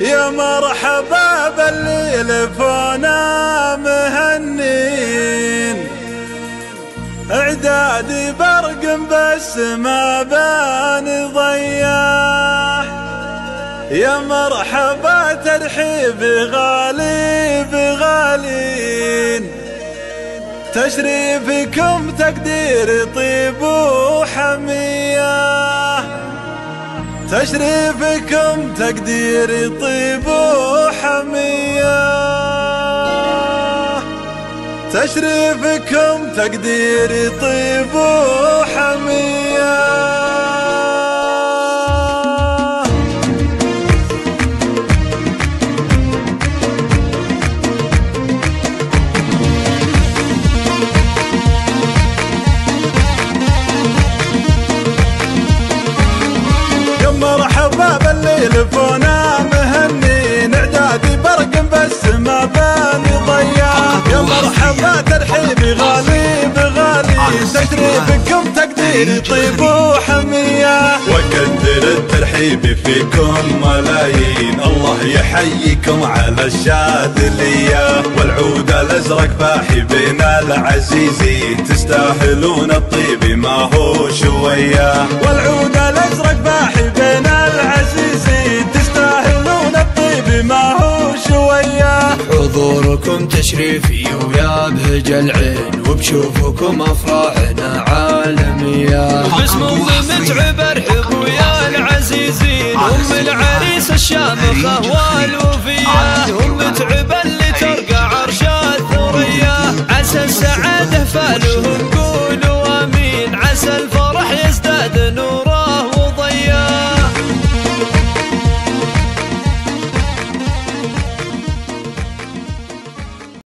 يا مرحبا باللي لفونا مهنين، اعدادي برق بس ما بان ضياح. يا مرحبا ترحيب غالي بغالين، تشريفكم تقدير طيب وحمية، تشريفكم تقدير طيب وحمية، تشريفكم تقدير طيب وحمية. مرحبا باللي لفونا مهنين، اعدادي برق بس ما باني ضياح. يا مرحبا ترحيبي غالي بغالي، تشريفكم تقدير طيب وحمية، وكثر الترحيب فيكم ملايين. الله يحييكم على الشاذلية، والعود الازرق فاحي بين العزيزين، تستاهلون الطيب ما هو شوية. والعود الازرق فاحي بين العزيزين، تستاهلون الطيب ما هو شوية. حضوركم تشريفي ويابهج العين، وبشوفكم افراحنا عالمية. باسم متعب ارحب ويا العزيزين، ام العريس الشامخة والوفية، ام متعب اللي ترقى عرش الثريا، عسى السعادة فالهم